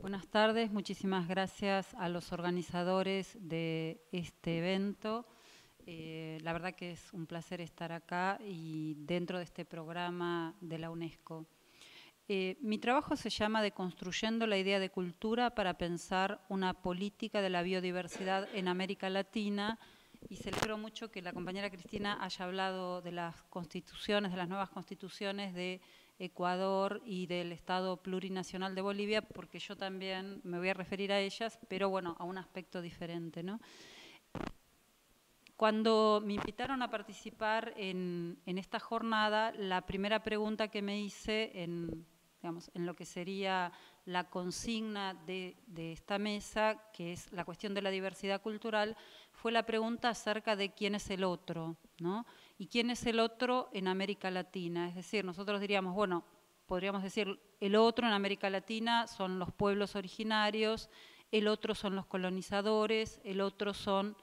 Buenas tardes, muchísimas gracias a los organizadores de este evento. La verdad que es un placer estar acá y dentro de este programa de la UNESCO. Mi trabajo se llama Deconstruyendo la idea de cultura para pensar una política de la biodiversidad en América Latina, y celebro mucho que la compañera Cristina haya hablado de las constituciones, de las nuevas constituciones de Ecuador y del Estado Plurinacional de Bolivia, porque yo también me voy a referir a ellas, pero bueno, a un aspecto diferente, ¿no? Cuando me invitaron a participar en esta jornada, la primera pregunta que me hice digamos, en lo que sería la consigna de esta mesa, que es la cuestión de la diversidad cultural, fue la pregunta acerca de quién es el otro, ¿no? Y quién es el otro en América Latina. Es decir, nosotros diríamos, bueno, podríamos decir, el otro en América Latina son los pueblos originarios, el otro son los colonizadores, el otro son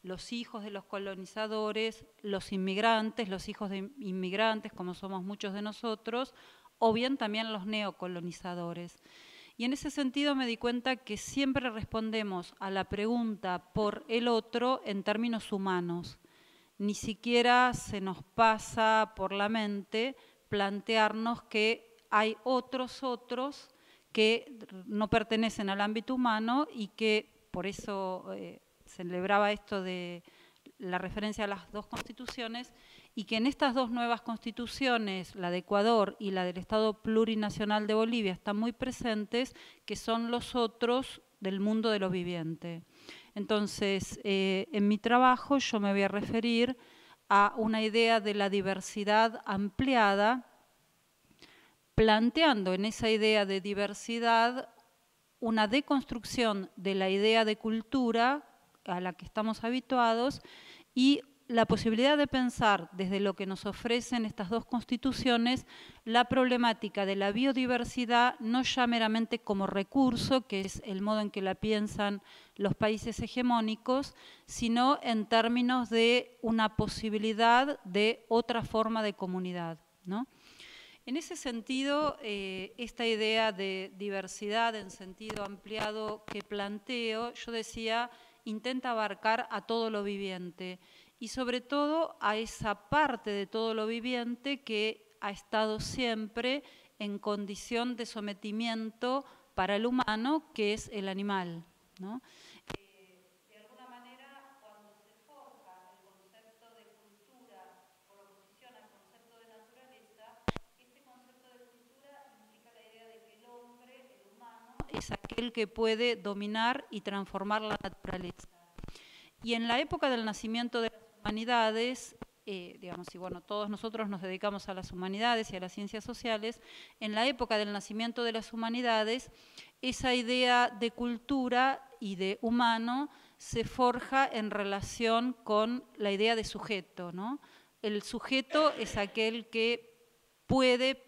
los hijos de los colonizadores, los inmigrantes, los hijos de inmigrantes, como somos muchos de nosotros, o bien también los neocolonizadores. Y en ese sentido me di cuenta que siempre respondemos a la pregunta por el otro en términos humanos. Ni siquiera se nos pasa por la mente plantearnos que hay otros que no pertenecen al ámbito humano y que por eso celebraba esto de la referencia a las dos constituciones, y que en estas dos nuevas constituciones, la de Ecuador y la del Estado Plurinacional de Bolivia, están muy presentes, que son los otros del mundo de lo viviente. Entonces, en mi trabajo yo me voy a referir a una idea de la diversidad ampliada, planteando en esa idea de diversidad una deconstrucción de la idea de cultura a la que estamos habituados y la posibilidad de pensar desde lo que nos ofrecen estas dos constituciones la problemática de la biodiversidad no ya meramente como recurso, que es el modo en que la piensan los países hegemónicos, sino en términos de una posibilidad de otra forma de comunidad, ¿no? En ese sentido, esta idea de diversidad en sentido ampliado que planteo, yo decía, intenta abarcar a todo lo viviente y sobre todo a esa parte de todo lo viviente que ha estado siempre en condición de sometimiento para el humano, que es el animal, ¿no? Es aquel que puede dominar y transformar la naturaleza. Y en la época del nacimiento de las humanidades, digamos, y bueno, todos nosotros nos dedicamos a las humanidades y a las ciencias sociales, en la época del nacimiento de las humanidades, esa idea de cultura y de humano se forja en relación con la idea de sujeto, ¿no? El sujeto es aquel que puede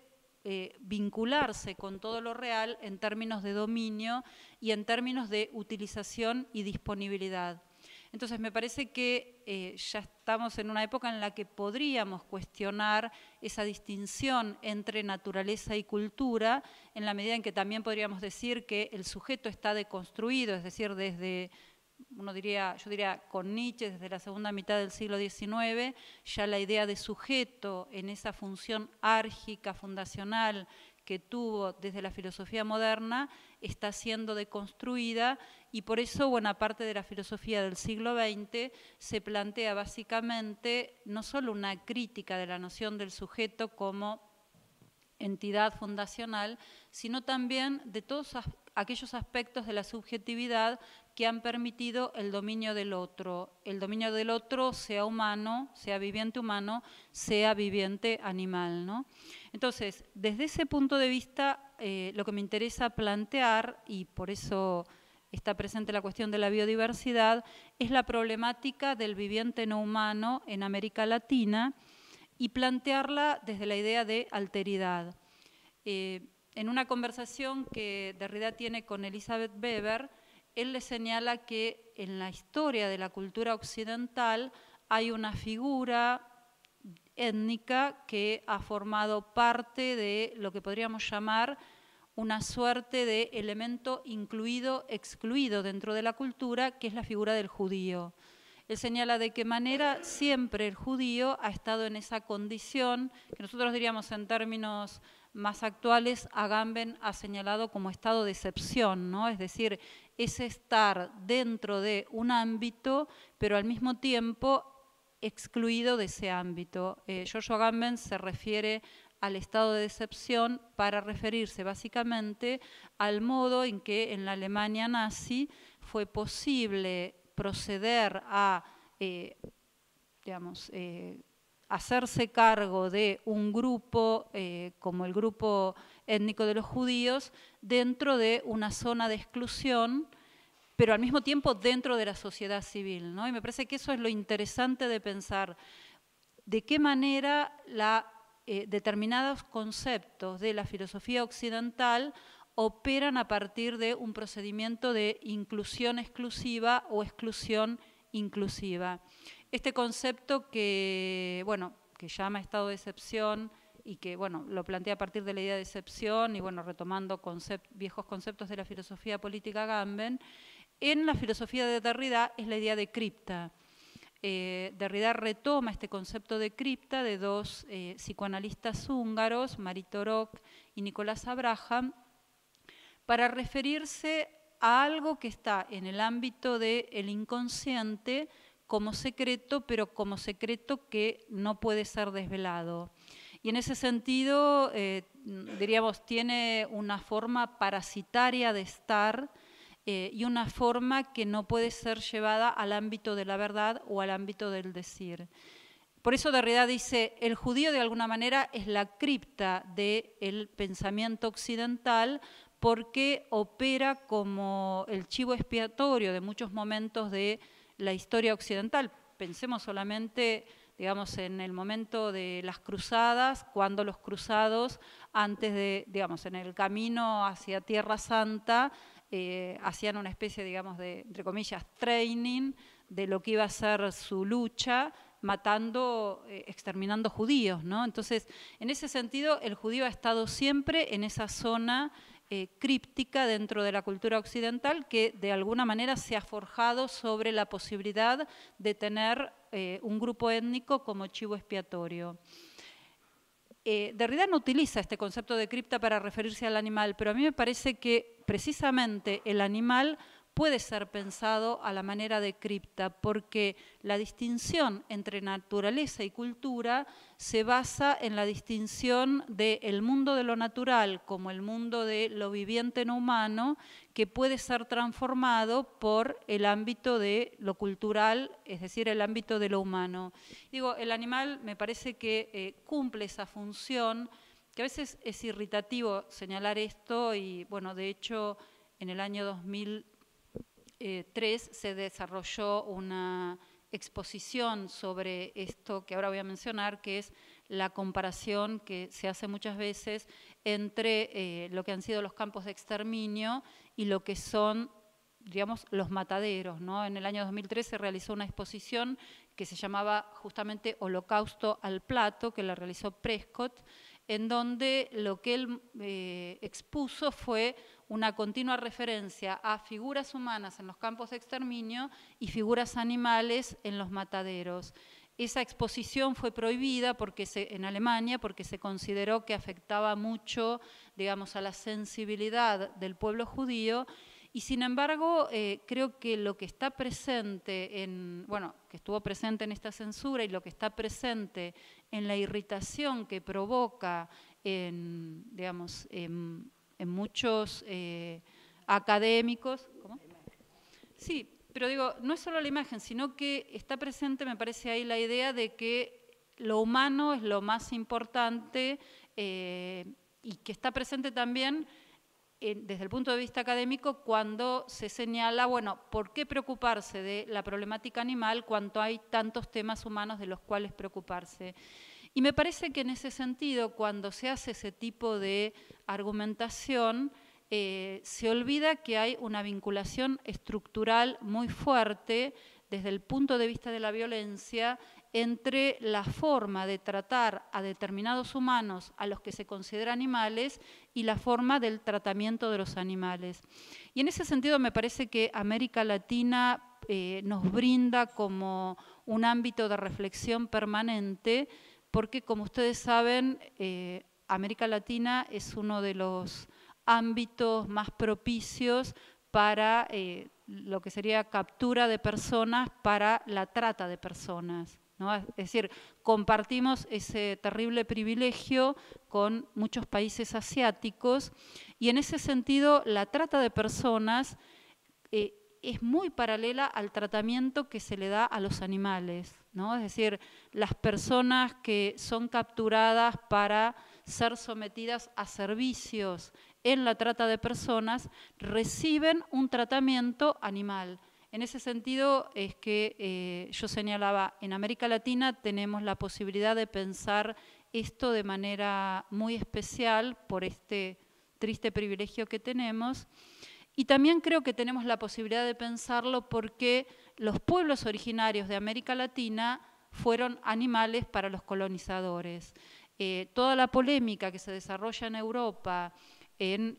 vincularse con todo lo real en términos de dominio y en términos de utilización y disponibilidad. Entonces me parece que ya estamos en una época en la que podríamos cuestionar esa distinción entre naturaleza y cultura, en la medida en que también podríamos decir que el sujeto está deconstruido, es decir, desde, yo diría con Nietzsche, desde la segunda mitad del siglo XIX, ya la idea de sujeto en esa función árgica, fundacional, que tuvo desde la filosofía moderna, está siendo deconstruida, y por eso buena parte de la filosofía del siglo XX se plantea básicamente no solo una crítica de la noción del sujeto como entidad fundacional, sino también de todos aquellos aspectos de la subjetividad que han permitido el dominio del otro, sea humano, sea viviente humano, sea viviente animal, ¿no? Entonces, desde ese punto de vista, lo que me interesa plantear, y por eso está presente la cuestión de la biodiversidad, es la problemática del viviente no humano en América Latina, y plantearla desde la idea de alteridad. En una conversación que Derrida tiene con Elizabeth Weber, él le señala que en la historia de la cultura occidental hay una figura étnica que ha formado parte de lo que podríamos llamar una suerte de elemento incluido, excluido dentro de la cultura, que es la figura del judío. Él señala de qué manera siempre el judío ha estado en esa condición, que nosotros diríamos en términos más actuales, Agamben ha señalado como estado de excepción, ¿no? Es decir, es estar dentro de un ámbito, pero al mismo tiempo excluido de ese ámbito. Giorgio Agamben se refiere al estado de excepción para referirse básicamente al modo en que en la Alemania nazi fue posible proceder a, hacerse cargo de un grupo como el grupo étnico de los judíos dentro de una zona de exclusión, pero al mismo tiempo dentro de la sociedad civil, ¿no? Y me parece que eso es lo interesante de pensar de qué manera determinados conceptos de la filosofía occidental operan a partir de un procedimiento de inclusión exclusiva o exclusión inclusiva. Este concepto que llama estado de excepción y que, lo plantea a partir de la idea de excepción y, retomando viejos conceptos de la filosofía política Agamben, en la filosofía de Derrida es la idea de cripta. Derrida retoma este concepto de cripta de dos psicoanalistas húngaros, Marit Torok y Nicolás Abraham, para referirse a algo que está en el ámbito del inconsciente como secreto, pero como secreto que no puede ser desvelado. Y en ese sentido, diríamos, tiene una forma parasitaria de estar y una forma que no puede ser llevada al ámbito de la verdad o al ámbito del decir. Por eso Derrida dice, el judío de alguna manera es la cripta del pensamiento occidental porque opera como el chivo expiatorio de muchos momentos de la historia occidental. Pensemos solamente, digamos, en el momento de las cruzadas, cuando los cruzados, antes de, digamos, en el camino hacia Tierra Santa, hacían una especie, digamos, de, entre comillas, training de lo que iba a ser su lucha, matando, exterminando judíos, ¿no? Entonces, en ese sentido, el judío ha estado siempre en esa zona críptica dentro de la cultura occidental que de alguna manera se ha forjado sobre la posibilidad de tener un grupo étnico como chivo expiatorio. Derrida no utiliza este concepto de cripta para referirse al animal, pero a mí me parece que precisamente el animal puede ser pensado a la manera de cripta, porque la distinción entre naturaleza y cultura se basa en la distinción del mundo de lo natural como el mundo de lo viviente no humano, que puede ser transformado por el ámbito de lo cultural, es decir, el ámbito de lo humano. Digo, el animal me parece que cumple esa función, que a veces es irritativo señalar esto y, de hecho, en el año 2003 se desarrolló una exposición sobre esto que ahora voy a mencionar, que es la comparación que se hace muchas veces entre lo que han sido los campos de exterminio y lo que son, digamos, los mataderos, ¿no? En el año 2003 se realizó una exposición que se llamaba justamente Holocausto al Plato, que la realizó Prescott, en donde lo que él expuso fue una continua referencia a figuras humanas en los campos de exterminio y figuras animales en los mataderos. Esa exposición fue prohibida en Alemania porque se consideró que afectaba mucho, digamos, a la sensibilidad del pueblo judío. Y sin embargo, creo que lo que está presente que estuvo presente en esta censura y lo que está presente en la irritación que provoca en muchos académicos. ¿Cómo? Sí, pero digo, no es solo la imagen, sino que está presente, me parece ahí la idea de que lo humano es lo más importante y que está presente también desde el punto de vista académico cuando se señala, ¿por qué preocuparse de la problemática animal cuando hay tantos temas humanos de los cuales preocuparse? Y me parece que en ese sentido, cuando se hace ese tipo de argumentación, se olvida que hay una vinculación estructural muy fuerte desde el punto de vista de la violencia entre la forma de tratar a determinados humanos a los que se considera animales y la forma del tratamiento de los animales. Y en ese sentido me parece que América Latina nos brinda como un ámbito de reflexión permanente, porque como ustedes saben, América Latina es uno de los ámbitos más propicios para lo que sería captura de personas para la trata de personas, ¿no? Es decir, compartimos ese terrible privilegio con muchos países asiáticos y en ese sentido la trata de personas es muy paralela al tratamiento que se le da a los animales, ¿no? Es decir, las personas que son capturadas para ser sometidas a servicios en la trata de personas reciben un tratamiento animal. En ese sentido es que yo señalaba, en América Latina tenemos la posibilidad de pensar esto de manera muy especial por este triste privilegio que tenemos. Y también creo que tenemos la posibilidad de pensarlo porque los pueblos originarios de América Latina fueron animales para los colonizadores. Toda la polémica que se desarrolla en Europa en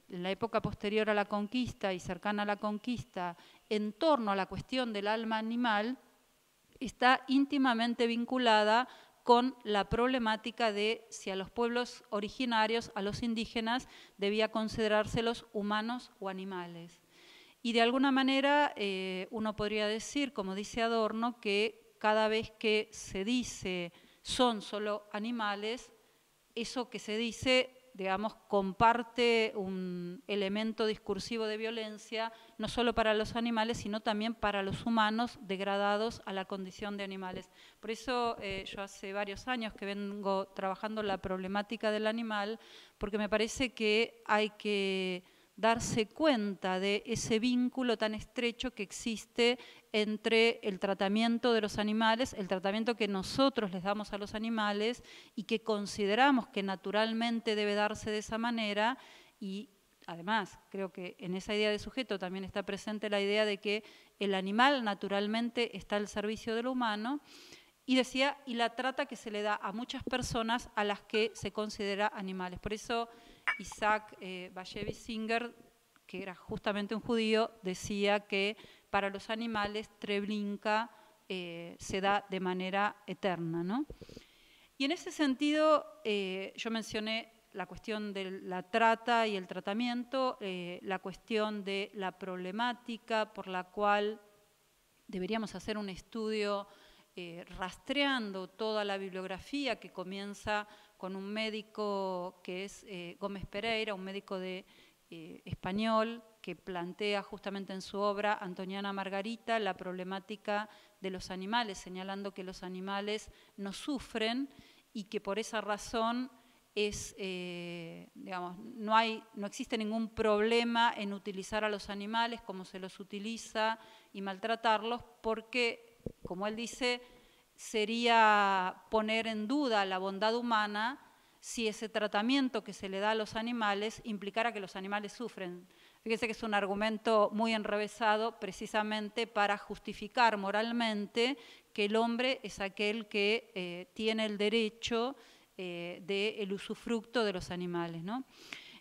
la época posterior a la conquista y cercana a la conquista en torno a la cuestión del alma animal está íntimamente vinculada con la problemática de si a los pueblos originarios, a los indígenas, debía considerárselos humanos o animales. Y de alguna manera uno podría decir, como dice Adorno, que cada vez que se dice son solo animales, eso que se dice, digamos, comparte un elemento discursivo de violencia, no solo para los animales, sino también para los humanos degradados a la condición de animales. Por eso yo hace varios años que vengo trabajando la problemática del animal, porque me parece que hay que darse cuenta de ese vínculo tan estrecho que existe entre el tratamiento de los animales, el tratamiento que nosotros les damos a los animales y que consideramos que naturalmente debe darse de esa manera, y además creo que en esa idea de sujeto también está presente la idea de que el animal naturalmente está al servicio de lo humano, y decía, y la trata que se le da a muchas personas a las que se considera animales. Por eso Isaac Bashevis Singer, que era justamente un judío, decía que para los animales Treblinka se da de manera eterna, ¿no? Y en ese sentido yo mencioné la cuestión de la trata y el tratamiento, la cuestión de la problemática por la cual deberíamos hacer un estudio rastreando toda la bibliografía que comienza con un médico que es Gómez Pereira, un médico español que plantea justamente en su obra Antoniana Margarita la problemática de los animales, señalando que los animales no sufren y que por esa razón digamos, no existe ningún problema en utilizar a los animales como se los utiliza y maltratarlos, porque, como él dice, sería poner en duda la bondad humana si ese tratamiento que se le da a los animales implicara que los animales sufren. Fíjense que es un argumento muy enrevesado precisamente para justificar moralmente que el hombre es aquel que tiene el derecho del usufructo de los animales, ¿no?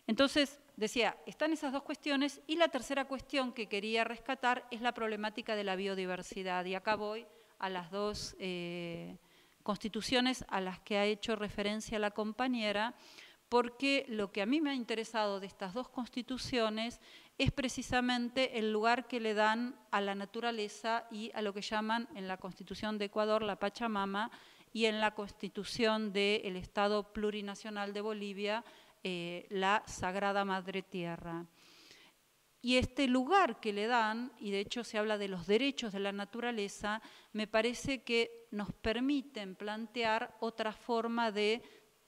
Entonces, decía, están esas dos cuestiones y la tercera cuestión que quería rescatar es la problemática de la biodiversidad. Y acá voy a las dos constituciones a las que ha hecho referencia la compañera, porque lo que a mí me ha interesado de estas dos constituciones es precisamente el lugar que le dan a la naturaleza y a lo que llaman en la Constitución de Ecuador la Pachamama y en la Constitución del Estado Plurinacional de Bolivia la Sagrada Madre Tierra. Y este lugar que le dan, y de hecho se habla de los derechos de la naturaleza, me parece que nos permiten plantear otra forma de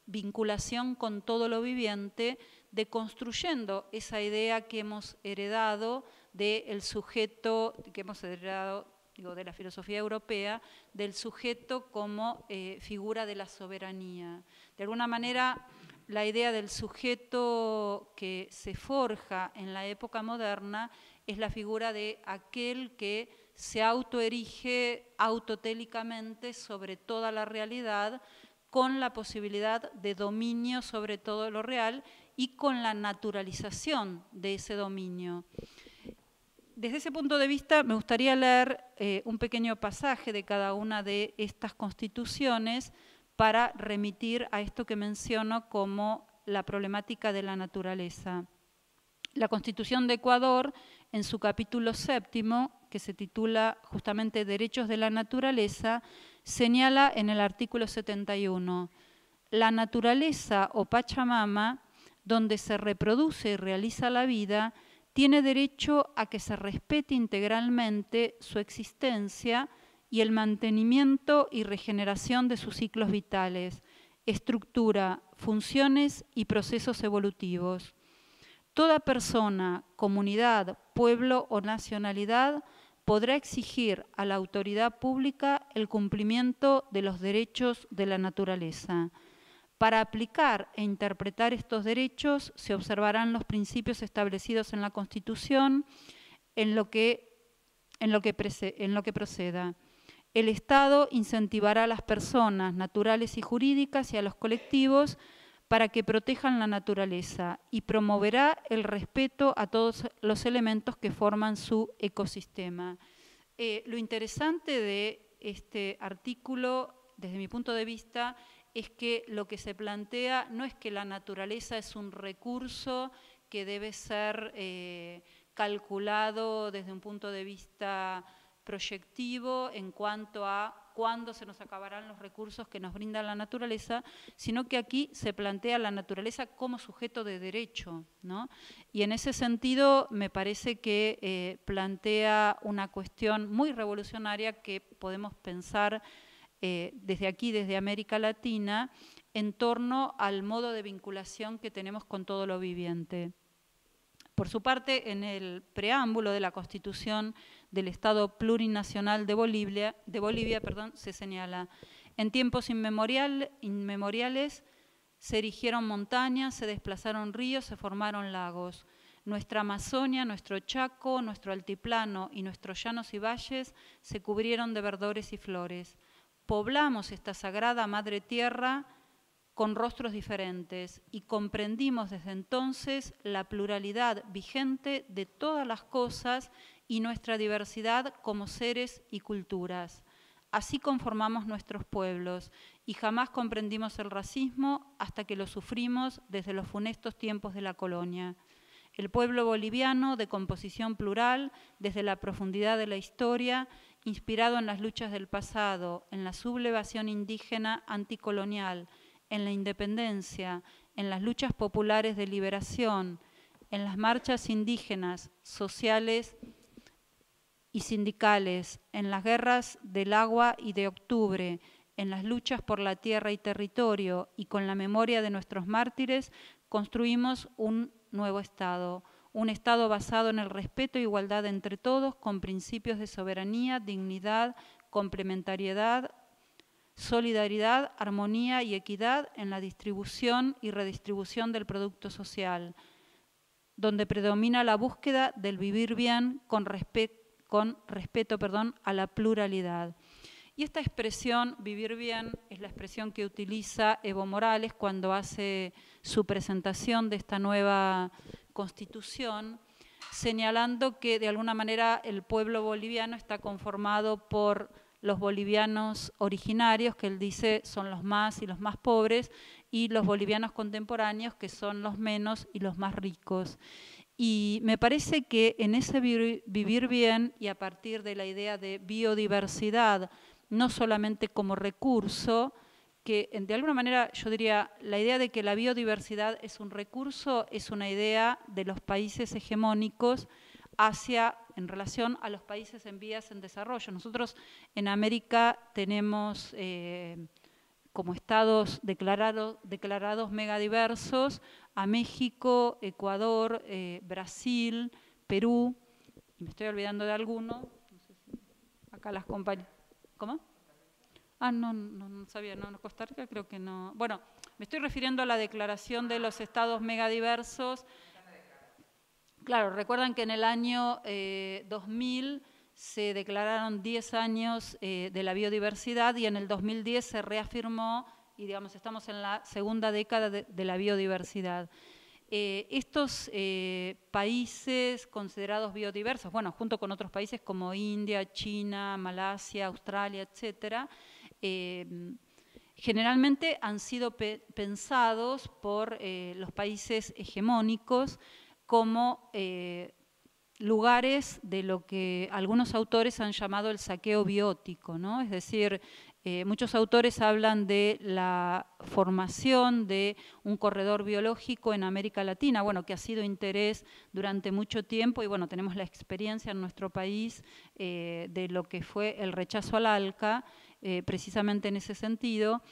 vinculación con todo lo viviente, de construyendo esa idea que hemos heredado del sujeto, que hemos heredado, digo, de la filosofía europea, del sujeto como figura de la soberanía. De alguna manera, la idea del sujeto que se forja en la época moderna es la figura de aquel que se autoerige autotélicamente sobre toda la realidad, con la posibilidad de dominio sobre todo lo real y con la naturalización de ese dominio. Desde ese punto de vista, me gustaría leer un pequeño pasaje de cada una de estas constituciones para remitir a esto que menciono como la problemática de la naturaleza. La Constitución de Ecuador, en su capítulo 7, que se titula justamente Derechos de la Naturaleza, señala en el artículo 71, la naturaleza o Pachamama, donde se reproduce y realiza la vida, tiene derecho a que se respete integralmente su existencia y el mantenimiento y regeneración de sus ciclos vitales, estructura, funciones y procesos evolutivos. Toda persona, comunidad, pueblo o nacionalidad podrá exigir a la autoridad pública el cumplimiento de los derechos de la naturaleza. Para aplicar e interpretar estos derechos se observarán los principios establecidos en la Constitución en lo que proceda. El Estado incentivará a las personas naturales y jurídicas y a los colectivos para que protejan la naturaleza y promoverá el respeto a todos los elementos que forman su ecosistema. Lo interesante de este artículo, desde mi punto de vista, es que lo que se plantea no es que la naturaleza es un recurso que debe ser calculado desde un punto de vista proyectivo en cuanto a cuándo se nos acabarán los recursos que nos brinda la naturaleza, sino que aquí se plantea la naturaleza como sujeto de derecho, ¿no? Y en ese sentido me parece que plantea una cuestión muy revolucionaria que podemos pensar desde aquí, desde América Latina, en torno al modo de vinculación que tenemos con todo lo viviente. Por su parte, en el preámbulo de la Constitución del Estado Plurinacional de Bolivia, se señala: en tiempos inmemoriales se erigieron montañas, se desplazaron ríos, se formaron lagos. Nuestra Amazonia, nuestro Chaco, nuestro altiplano y nuestros llanos y valles se cubrieron de verdores y flores. Poblamos esta sagrada madre tierra con rostros diferentes y comprendimos desde entonces la pluralidad vigente de todas las cosas y nuestra diversidad como seres y culturas. Así conformamos nuestros pueblos y jamás comprendimos el racismo hasta que lo sufrimos desde los funestos tiempos de la colonia. El pueblo boliviano, de composición plural, desde la profundidad de la historia, inspirado en las luchas del pasado, en la sublevación indígena anticolonial, en la independencia, en las luchas populares de liberación, en las marchas indígenas, sociales y sindicales, en las guerras del agua y de octubre, en las luchas por la tierra y territorio y con la memoria de nuestros mártires, construimos un nuevo Estado, un Estado basado en el respeto e igualdad entre todos, con principios de soberanía, dignidad, complementariedad, solidaridad, armonía y equidad en la distribución y redistribución del producto social, donde predomina la búsqueda del vivir bien con respeto a la pluralidad. Y esta expresión, vivir bien, es la expresión que utiliza Evo Morales cuando hace su presentación de esta nueva Constitución, señalando que de alguna manera el pueblo boliviano está conformado por los bolivianos originarios, que él dice son los más y los más pobres, y los bolivianos contemporáneos, que son los menos y los más ricos. Y me parece que en ese vivir bien, y a partir de la idea de biodiversidad, no solamente como recurso, que de alguna manera yo diría, la idea de que la biodiversidad es un recurso es una idea de los países hegemónicos en relación a los países en vías en desarrollo. Nosotros en América tenemos como estados declarados megadiversos a México, Ecuador, Brasil, Perú, y me estoy olvidando de alguno, no sé si acá las compañeras. ¿Cómo? Ah, no sabía, no, Costa Rica creo que no. Bueno, me estoy refiriendo a la declaración de los estados megadiversos. Claro, recuerdan que en el año 2000 se declararon 10 años de la biodiversidad y en el 2010 se reafirmó y digamos estamos en la segunda década de la biodiversidad. Estos países considerados biodiversos, bueno, junto con otros países como India, China, Malasia, Australia, etcétera, generalmente han sido pensados por los países hegemónicos como lugares de lo que algunos autores han llamado el saqueo biótico, ¿no? Es decir, muchos autores hablan de la formación de un corredor biológico en América Latina, bueno, que ha sido interés durante mucho tiempo y bueno, tenemos la experiencia en nuestro país de lo que fue el rechazo al ALCA, precisamente en ese sentido.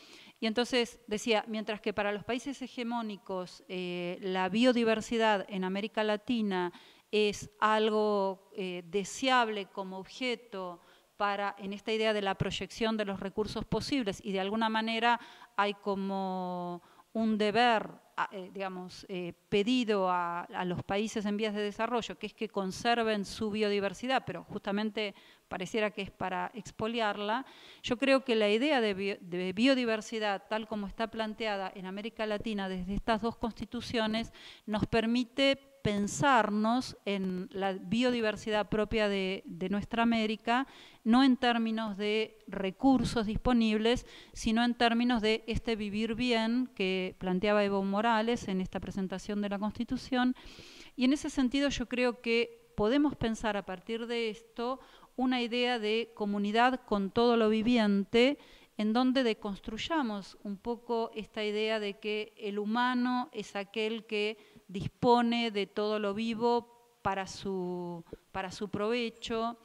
Y entonces decía, mientras que para los países hegemónicos la biodiversidad en América Latina es algo deseable como objeto para, en esta idea de la proyección de los recursos posibles y de alguna manera hay como un deber, digamos, pedido a los países en vías de desarrollo, que es que conserven su biodiversidad, pero justamente pareciera que es para expoliarla. Yo creo que la idea de biodiversidad, tal como está planteada en América Latina desde estas dos constituciones, nos permite pensarnos en la biodiversidad propia de nuestra América, no en términos de recursos disponibles, sino en términos de este vivir bien que planteaba Evo Morales en esta presentación de la Constitución. Y en ese sentido yo creo que podemos pensar a partir de esto una idea de comunidad con todo lo viviente, en donde deconstruyamos un poco esta idea de que el humano es aquel que dispone de todo lo vivo para su provecho.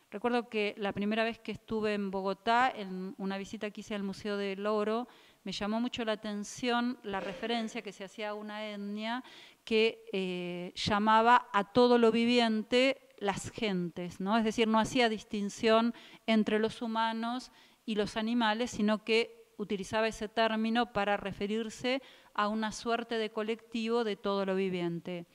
Recuerdo que la primera vez que estuve en Bogotá, en una visita que hice al Museo del Oro, me llamó mucho la atención la referencia que se hacía a una etnia que llamaba a todo lo viviente las gentes, ¿no? Es decir, no hacía distinción entre los humanos y los animales, sino que utilizaba ese término para referirse a una suerte de colectivo de todo lo viviente.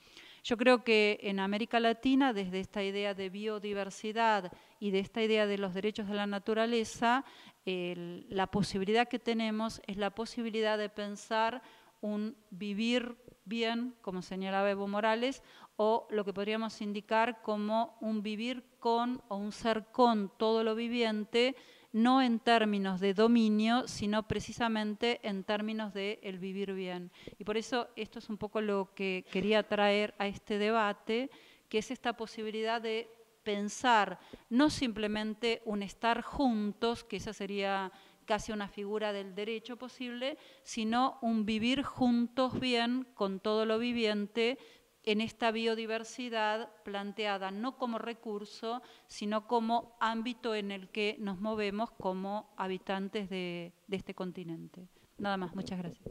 Yo creo que en América Latina, desde esta idea de biodiversidad y de esta idea de los derechos de la naturaleza, la posibilidad que tenemos es la posibilidad de pensar un vivir bien, como señalaba Evo Morales, o lo que podríamos indicar como un vivir con o un ser con todo lo viviente, no en términos de dominio, sino precisamente en términos de el vivir bien. Y por eso esto es un poco lo que quería traer a este debate, que es esta posibilidad de pensar no simplemente un estar juntos, que esa sería casi una figura del derecho posible, sino un vivir juntos bien con todo lo viviente, en esta biodiversidad planteada no como recurso, sino como ámbito en el que nos movemos como habitantes de este continente. Nada más, muchas gracias.